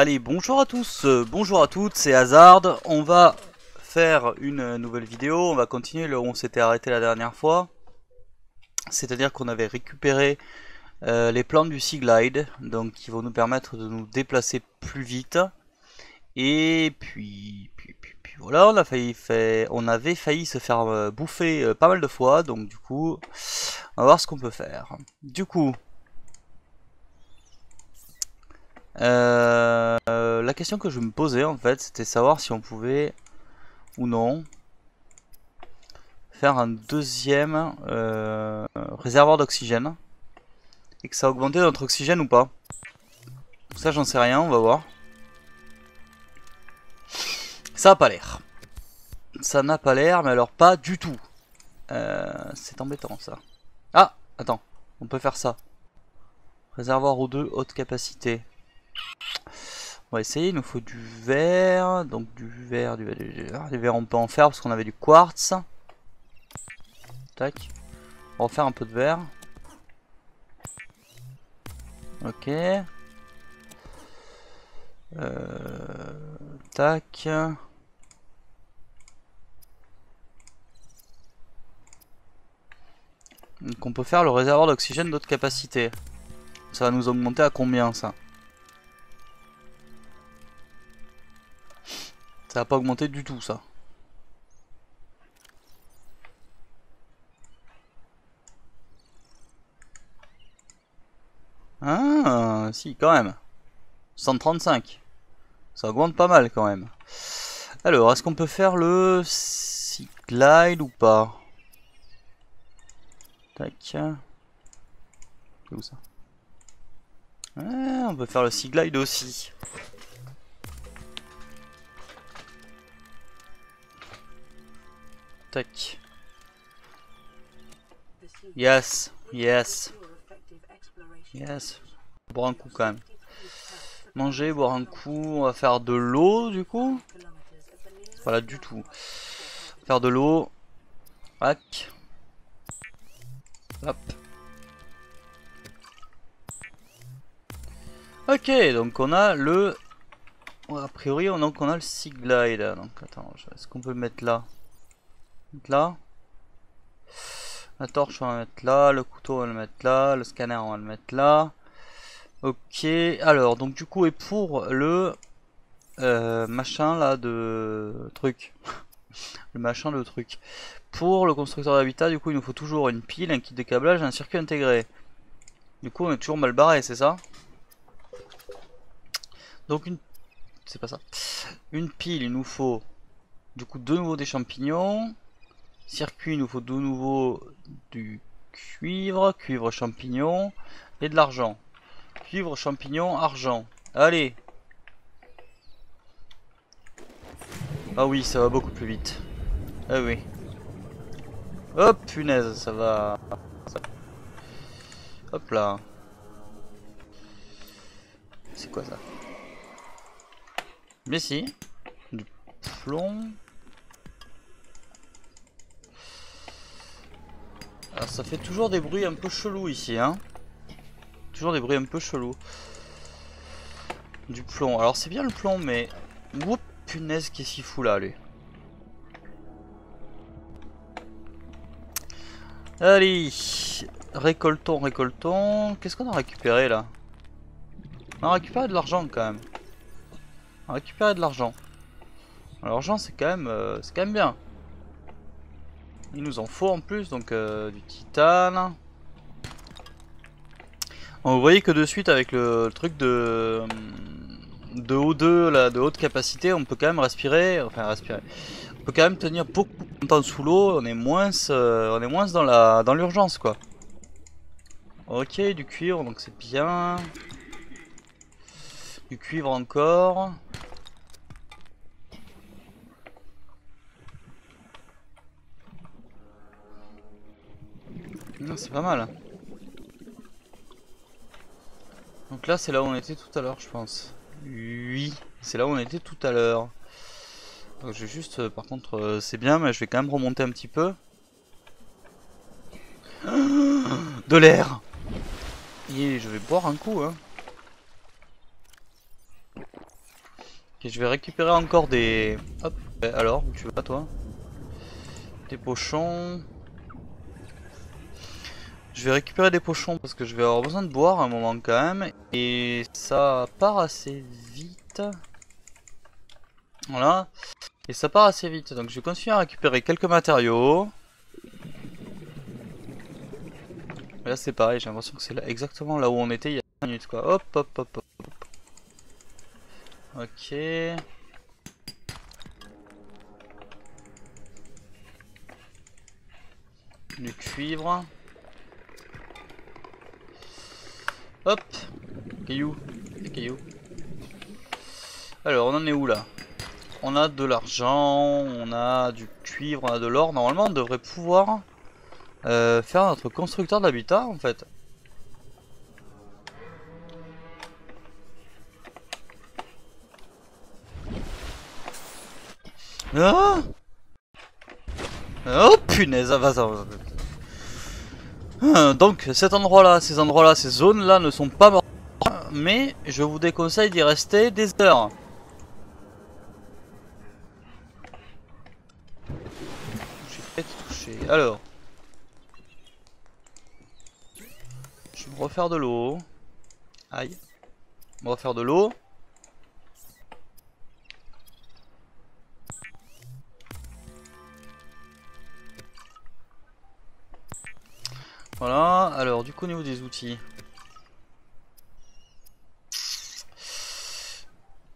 Allez, bonjour à tous, bonjour à toutes, c'est Hazard. On va faire une nouvelle vidéo, on va continuer là où on s'était arrêté la dernière fois. C'est-à-dire qu'on avait récupéré les plantes du Sea Glide, donc qui vont nous permettre de nous déplacer plus vite. Et puis voilà, on avait failli se faire bouffer pas mal de fois, donc du coup, on va voir ce qu'on peut faire. Du coup, la question que je me posais en fait, c'était savoir si on pouvait ou non faire un deuxième réservoir d'oxygène et que ça augmentait notre oxygène ou pas. Ça j'en sais rien, on va voir. Ça a pas l'air. Ça n'a pas l'air, mais alors pas du tout. C'est embêtant ça. Ah, attends, on peut faire ça. Réservoir O2 haute capacité. On va essayer, il nous faut du verre. Donc du verre. Du verre on peut en faire parce qu'on avait du quartz. Tac. On va refaire un peu de verre. Ok. Tac. Donc on peut faire le réservoir d'oxygène d'autre capacité. Ça va nous augmenter à combien ça? Ça va pas augmenter du tout ça. Ah, si, quand même. 135. Ça augmente pas mal quand même. Alors, est-ce qu'on peut faire le Sea Glide ou pas? Tac. C'est où ça? Ah, on peut faire le Sea Glide aussi. Tac. Yes, yes. Yes. Boire un coup quand même. Manger, boire un coup. On va faire de l'eau du coup. Pas là du tout. Faire de l'eau. Tac. Hop. Ok, donc on a le... A priori, on a le Sea Glide. Donc attends, est-ce qu'on peut le mettre là? Là. La torche on va le mettre là, le couteau on va le mettre là, le scanner on va le mettre là. Ok, alors donc du coup et pour le machin là de truc, le machin de truc. Pour le constructeur d'habitat du coup il nous faut toujours une pile, un kit de câblage et un circuit intégré. Du coup on est toujours mal barré, c'est ça? Donc une... c'est pas ça. Une pile il nous faut du coup de nouveau des champignons. Circuit il nous faut de nouveau du cuivre, cuivre champignon et de l'argent. Cuivre, champignon, argent. Allez. Ah oui, ça va beaucoup plus vite. Ah oui. Hop, punaise, ça va. Hop là. C'est quoi ça? Mais si. Du plomb. Alors ça fait toujours des bruits un peu chelous ici, hein. Toujours des bruits un peu chelous. Du plomb. Alors c'est bien le plomb, mais... Oups, punaise, qu'est-ce qu'il fout là, lui? Allez. Récoltons, récoltons. Qu'est-ce qu'on a récupéré là? On a récupéré de l'argent quand même. On a récupéré de l'argent. L'argent c'est quand même bien. Il nous en faut en plus, donc du titane. Bon, vous voyez que de suite avec le truc de O2 là, de haute capacité, on peut quand même respirer, enfin respirer. On peut quand même tenir beaucoup de temps sous l'eau. On est moins dans l'urgence quoi. Ok, du cuivre, donc c'est bien. Du cuivre encore. C'est pas mal. Donc là c'est là où on était tout à l'heure je pense. Oui, c'est là où on était tout à l'heure. Donc je vais juste, par contre c'est bien mais je vais quand même remonter un petit peu. De l'air. Et je vais boire un coup hein. Ok, je vais récupérer encore des... Hop, alors, où tu vas toi? Des pochons. Je vais récupérer des pochons parce que je vais avoir besoin de boire à un moment quand même. Et ça part assez vite. Voilà. Et ça part assez vite. Donc je vais continuer à récupérer quelques matériaux. Là c'est pareil, j'ai l'impression que c'est exactement là où on était il y a 5 minutes quoi. Hop hop hop hop. Ok. Du cuivre. Hop. Caillou. Des cailloux. Alors on en est où là? On a de l'argent, on a du cuivre, on a de l'or. Normalement on devrait pouvoir faire notre constructeur d'habitat en fait. Ah, oh punaise, donc cet endroit-là, ces endroits-là, ces zones-là ne sont pas mortes, mais je vous déconseille d'y rester des heures. J'ai peut-être touché. Alors, je vais me refaire de l'eau. Aïe. On va refaire de l'eau. Voilà, alors du coup au niveau des outils.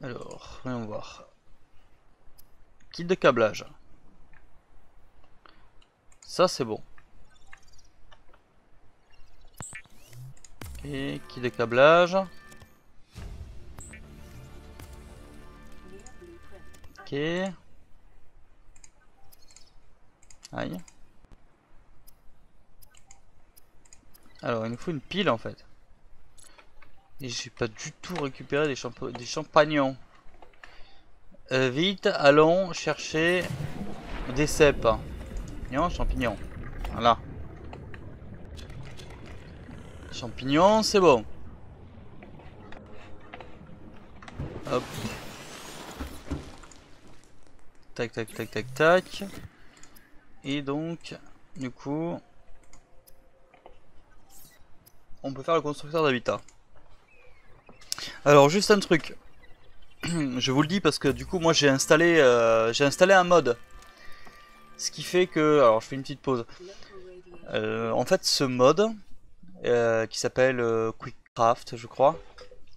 Alors, voyons voir. Kit de câblage. Ça c'est bon. Et kit de câblage. Ok. Aïe. Alors il nous faut une pile en fait. Et j'ai pas du tout récupéré des champignons. Vite, allons chercher des cèpes. Non, champignons. Voilà. Champignons, c'est bon. Hop. Tac, tac, tac, tac, tac. Et donc, du coup, on peut faire le constructeur d'habitat. Alors, juste un truc. Je vous le dis parce que du coup, moi j'ai installé un mode. Ce qui fait que, alors je fais une petite pause. En fait, ce mode qui s'appelle QuickCraft, je crois,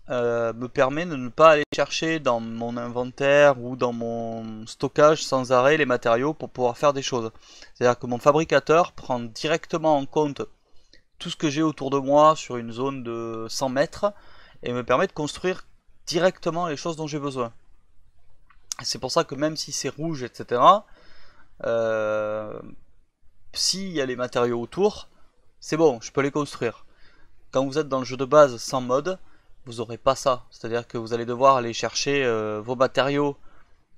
me permet de ne pas aller chercher dans mon inventaire ou dans mon stockage sans arrêt les matériaux pour pouvoir faire des choses. C'est-à-dire que mon fabricateur prend directement en compte tout ce que j'ai autour de moi sur une zone de 100 mètres et me permet de construire directement les choses dont j'ai besoin. C'est pour ça que même si c'est rouge, etc., s'il y a les matériaux autour, c'est bon, je peux les construire. Quand vous êtes dans le jeu de base sans mode, vous n'aurez pas ça. C'est-à-dire que vous allez devoir aller chercher vos matériaux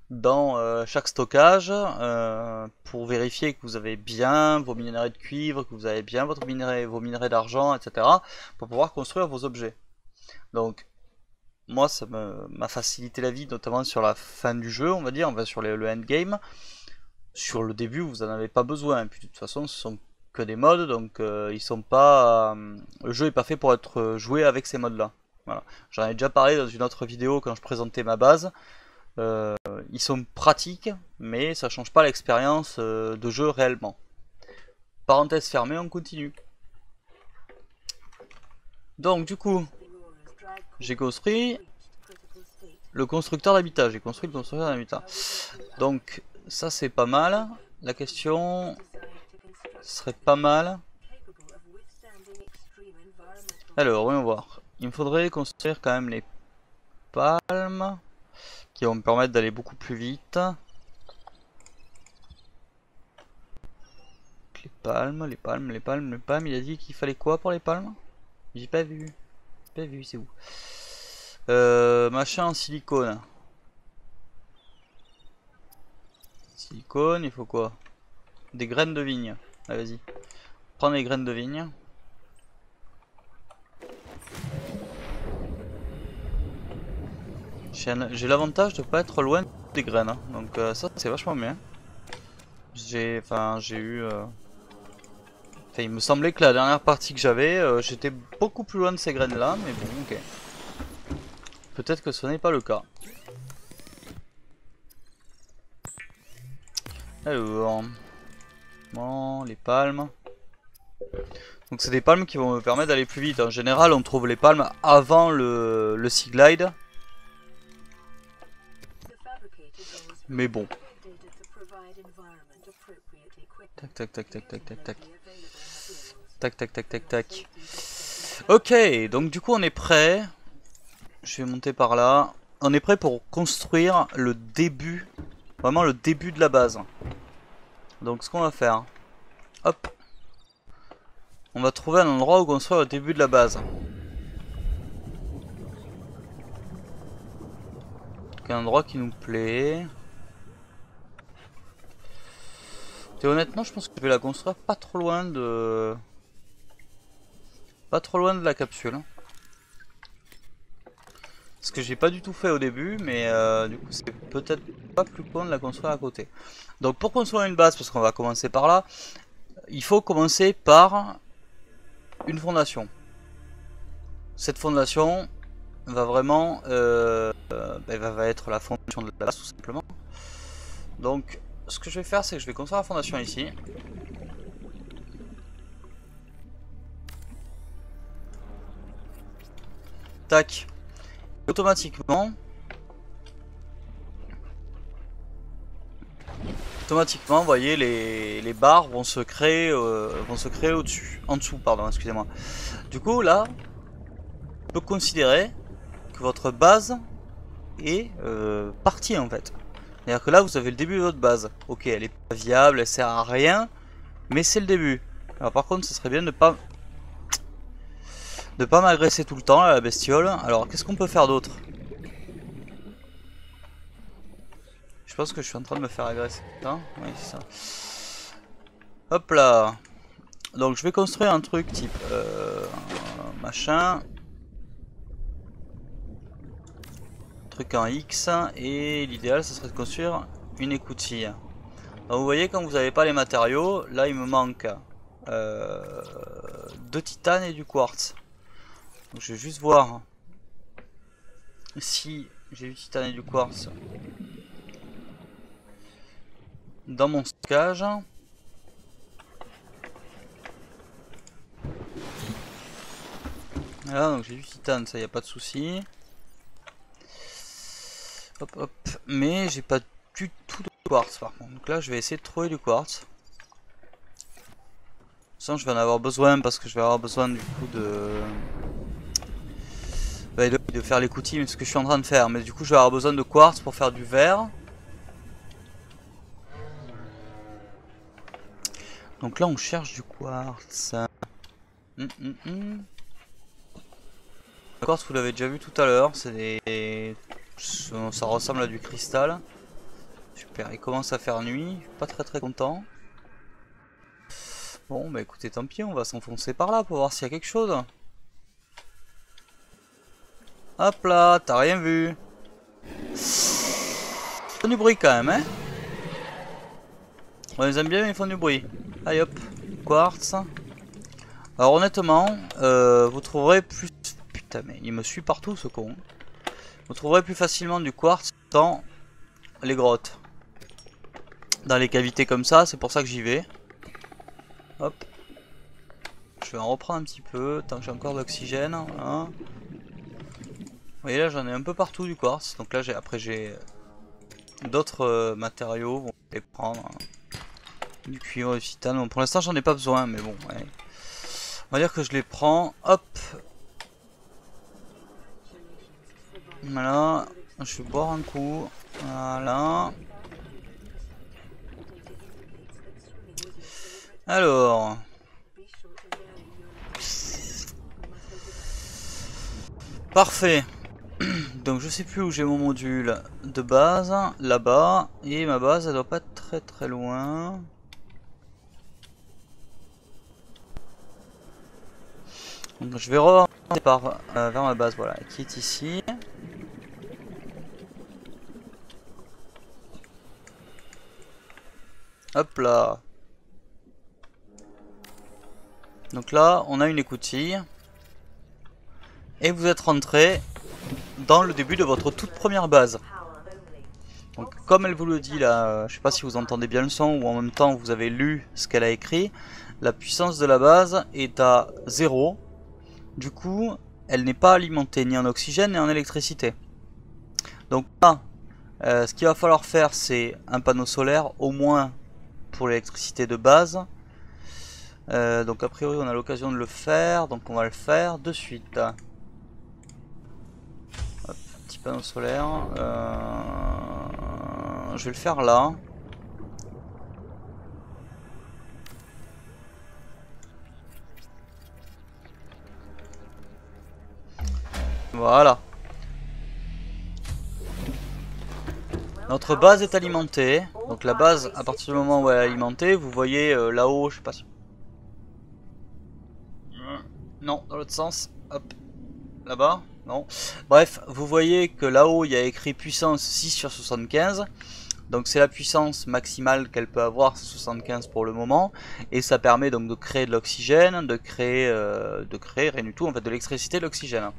dans chaque stockage pour vérifier que vous avez bien vos minerais de cuivre, que vous avez bien vos minerais d'argent, etc. pour pouvoir construire vos objets. Donc, moi, ça m'a facilité la vie, notamment sur la fin du jeu, on va dire, enfin, sur le endgame. Sur le début, vous n'en avez pas besoin. Puis de toute façon, ce sont que des modes, donc ils sont pas. Le jeu est pas fait pour être joué avec ces modes-là. Voilà. J'en ai déjà parlé dans une autre vidéo quand je présentais ma base. Ils sont pratiques, mais ça change pas l'expérience de jeu réellement. Parenthèse fermée, on continue. Donc du coup, j'ai construit le constructeur d'habitat. J'ai construit le constructeur d'habitat. Donc ça c'est pas mal. La question serait pas mal. Alors, voyons voir. Il me faudrait construire quand même les palmes qui vont me permettre d'aller beaucoup plus vite. Les palmes, les palmes, les palmes, les palmes. Il a dit qu'il fallait quoi pour les palmes? J'ai pas vu. Pas vu, c'est où? Machin en silicone. Silicone, il faut quoi? Des graines de vigne. Allez, vas-y. Prends les graines de vigne. J'ai l'avantage de pas être loin des graines, hein. Donc ça c'est vachement bien. J'ai eu... il me semblait que la dernière partie que j'avais, j'étais beaucoup plus loin de ces graines là, mais bon, ok. Peut-être que ce n'est pas le cas. Alors... Bon, les palmes. Donc c'est des palmes qui vont me permettre d'aller plus vite. En général, on trouve les palmes avant le Sea Glide. Mais bon. Tac tac tac tac tac tac tac. Tac tac tac tac tac. Ok, donc du coup on est prêt. Je vais monter par là. On est prêt pour construire le début. Vraiment le début de la base. Donc ce qu'on va faire. Hop. On va trouver un endroit où construire le début de la base. Donc, un endroit qui nous plaît. Et honnêtement, je pense que je vais la construire pas trop loin de... Pas trop loin de la capsule. Ce que j'ai pas du tout fait au début, mais du coup c'est peut-être pas plus con de la construire à côté. Donc pour construire une base, parce qu'on va commencer par là, il faut commencer par une fondation. Cette fondation va vraiment va être la fondation de la base tout simplement. Donc ce que je vais faire, c'est que je vais construire la fondation ici. Tac. Automatiquement, vous voyez, les barres vont se créer au-dessus, en dessous, pardon, excusez-moi. Du coup, là, on peut considérer que votre base est partie en fait. C'est-à-dire que là, vous avez le début de votre base. Ok, elle est pas viable, elle sert à rien, mais c'est le début. Alors par contre, ce serait bien de pas m'agresser tout le temps, là, la bestiole. Alors, qu'est-ce qu'on peut faire d'autre? Je pense que je suis en train de me faire agresser. Hein, oui, c'est ça. Hop là. Donc je vais construire un truc type machin. Truc en X. Et l'idéal, ce serait de construire une écoutille. Donc vous voyez, quand vous n'avez pas les matériaux, là il me manque 2 titane et du quartz. Donc je vais juste voir si j'ai du titane et du quartz dans mon stockage. Voilà, donc j'ai du titane, ça y a pas de souci. Hop hop, mais j'ai pas du tout de quartz par contre. Donc là je vais essayer de trouver du quartz. Sinon je vais en avoir besoin parce que je vais avoir besoin du coup de faire l'écoutille, mais ce que je suis en train de faire. Mais du coup je vais avoir besoin de quartz pour faire du verre. Donc là on cherche du quartz. Le quartz vous l'avez déjà vu tout à l'heure, c'est des... ça ressemble à du cristal. Super, il commence à faire nuit, pas très content. Bon bah écoutez, tant pis, on va s'enfoncer par là pour voir s'il y a quelque chose. Hop là, t'as rien vu. Ils font du bruit quand même, hein. On les aime bien mais ils font du bruit. Allez hop, quartz. Alors honnêtement, vous trouverez plus... Putain mais il me suit partout ce con. Vous trouverez plus facilement du quartz dans les grottes. Dans les cavités comme ça, c'est pour ça que j'y vais. Hop. Je vais en reprendre un petit peu, tant que j'ai encore de l'oxygène. Voilà. Vous voyez là j'en ai un peu partout du quartz. Donc là après j'ai d'autres matériaux, on va les prendre. Du cuivre, du titane. Bon, pour l'instant j'en ai pas besoin mais bon ouais. On va dire que je les prends. Hop. Voilà. Je vais boire un coup. Voilà. Alors. Parfait. Donc je sais plus où j'ai mon module de base. Là-bas. Et ma base elle doit pas être très loin. Donc je vais remonter vers ma base, voilà, qui est ici. Hop là. Donc là, on a une écoutille. Et vous êtes rentré dans le début de votre toute première base. Donc comme elle vous le dit là, je sais pas si vous entendez bien le son ou en même temps vous avez lu ce qu'elle a écrit. La puissance de la base est à 0. Du coup, elle n'est pas alimentée ni en oxygène ni en électricité. Donc là, ce qu'il va falloir faire, c'est un panneau solaire, au moins pour l'électricité de base. Donc a priori, on a l'occasion de le faire, donc on va le faire de suite. Hop, petit panneau solaire. Je vais le faire là. Voilà. Notre base est alimentée. Donc la base, à partir du moment où elle est alimentée, vous voyez là-haut, je sais pas si... Non, dans l'autre sens. Hop. Là-bas. Non. Bref, vous voyez que là-haut, il y a écrit puissance 6/75. Donc c'est la puissance maximale qu'elle peut avoir, 75 pour le moment. Et ça permet donc de créer de l'oxygène, de créer rien du tout, en fait de l'électricité, de l'oxygène.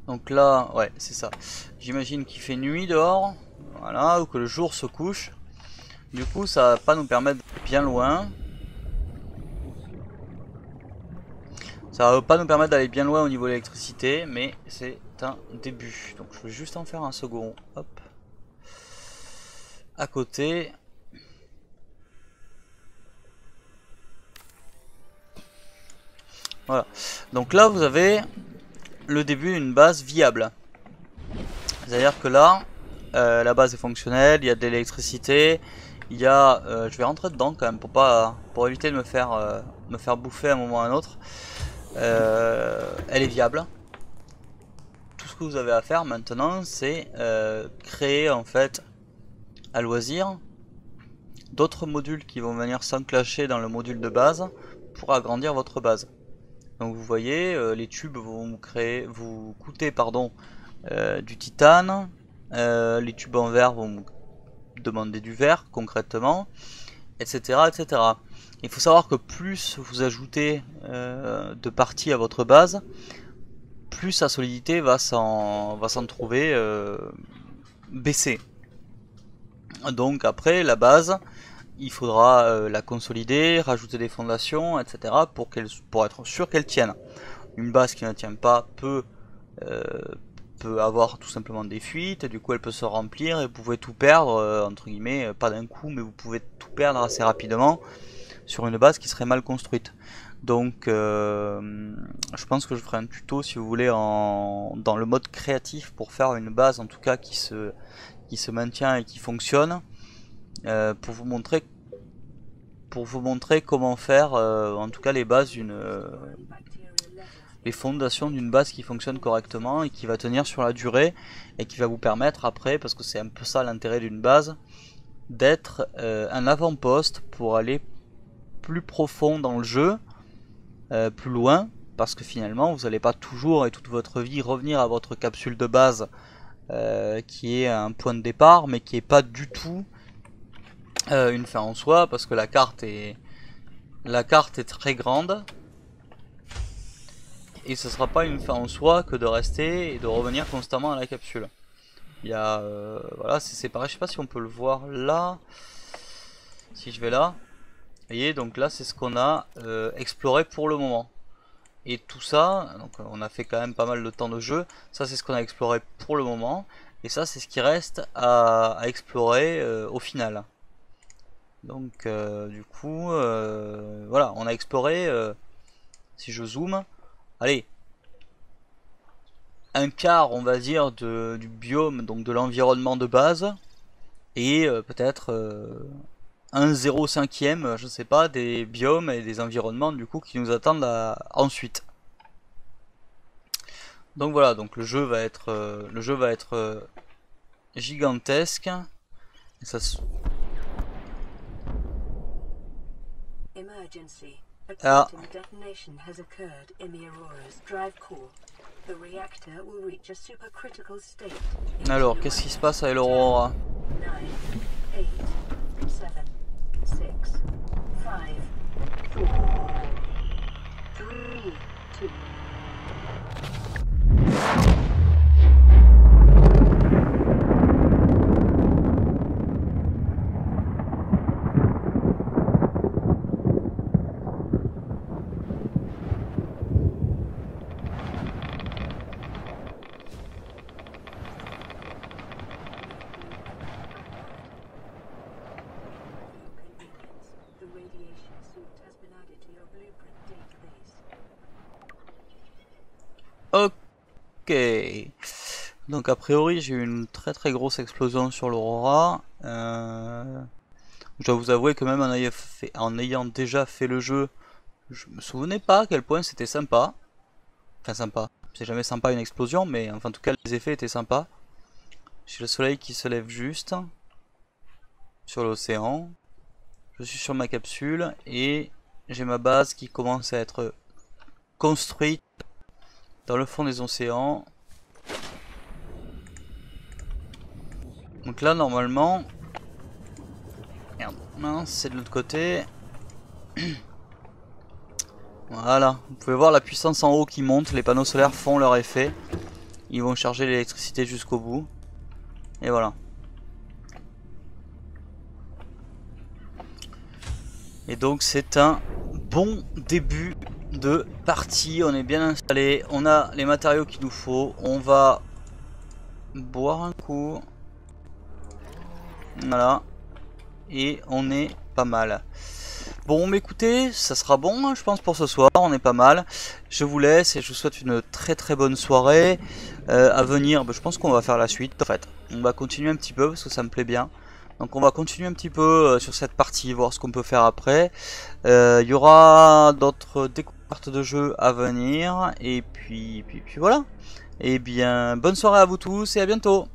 Donc là, ouais, c'est ça. J'imagine qu'il fait nuit dehors, voilà, ou que le jour se couche. Du coup, ça va pas nous permettre d'aller bien loin. Ça va pas nous permettre d'aller bien loin au niveau de l'électricité, mais c'est un début. Donc je vais juste en faire un second. Hop. À côté. Voilà. Donc là, vous avez le début d'une base viable. C'est-à-dire que là, la base est fonctionnelle, il y a de l'électricité, il y a, je vais rentrer dedans quand même pour éviter de me faire bouffer à un moment ou à un autre. Elle est viable. Tout ce que vous avez à faire maintenant, c'est créer en fait à loisir d'autres modules qui vont venir s'enclencher dans le module de base pour agrandir votre base. Donc vous voyez, les tubes vont vous coûter du titane, les tubes en verre vont vous demander du verre concrètement, etc., etc. Il faut savoir que plus vous ajoutez de parties à votre base, plus sa solidité va s'en trouver baisser. Donc après la base, il faudra la consolider, rajouter des fondations, etc. pour être sûr qu'elle tienne. Une base qui ne tient pas peut avoir tout simplement des fuites, du coup elle peut se remplir et vous pouvez tout perdre, entre guillemets, pas d'un coup, mais vous pouvez tout perdre assez rapidement sur une base qui serait mal construite. Donc je pense que je ferai un tuto si vous voulez dans le mode créatif pour faire une base en tout cas qui se maintient et qui fonctionne, pour vous montrer comment faire en tout cas les bases les fondations d'une base qui fonctionne correctement et qui va tenir sur la durée et qui va vous permettre après, parce que c'est un peu ça l'intérêt d'une base, d'être un avant-poste pour aller plus profond dans le jeu, plus loin, parce que finalement vous n'allez pas toujours et toute votre vie revenir à votre capsule de base qui est un point de départ mais qui est pas du tout une fin en soi, parce que la carte est très grande et ce sera pas une fin en soi que de rester et de revenir constamment à la capsule. Il y a voilà, c'est séparé, je sais pas si on peut le voir là, si je vais là, vous voyez, donc là c'est ce qu'on a exploré pour le moment. Et tout ça, donc on a fait quand même pas mal de temps de jeu, ça c'est ce qu'on a exploré pour le moment, et ça c'est ce qui reste à explorer au final. Donc du coup, voilà, on a exploré, si je zoome, allez, un quart on va dire du biome, donc de l'environnement de base, et peut-être un 0,5e, je sais pas, des biomes et des environnements du coup qui nous attendent ensuite. Donc voilà, donc le jeu va être gigantesque. Et ça se... Ah. Alors, qu'est-ce qui se passe avec l'Aurora? Ok. Donc a priori j'ai eu une très grosse explosion sur l'Aurora. Je dois vous avouer que même en ayant déjà fait le jeu, je me souvenais pas à quel point c'était sympa. Enfin sympa, c'est jamais sympa une explosion, mais enfin, en tout cas les effets étaient sympas. J'ai le soleil qui se lève juste sur l'océan. Je suis sur ma capsule et j'ai ma base qui commence à être construite dans le fond des océans. Donc là normalement... Merde, non, c'est de l'autre côté. Voilà, vous pouvez voir la puissance en haut qui monte, les panneaux solaires font leur effet. Ils vont charger l'électricité jusqu'au bout. Et voilà. Et donc c'est un bon début de partie, on est bien installé, on a les matériaux qu'il nous faut, on va boire un coup. Voilà. Et on est pas mal. Bon, mais écoutez, ça sera bon, hein, je pense, pour ce soir. On est pas mal. Je vous laisse et je vous souhaite une très bonne soirée. À venir, je pense qu'on va faire la suite. En fait, on va continuer un petit peu parce que ça me plaît bien. Donc on va continuer un petit peu sur cette partie, voir ce qu'on peut faire après. Il y aura d'autres découvertes de jeux à venir. Et puis voilà. Et bien, bonne soirée à vous tous et à bientôt.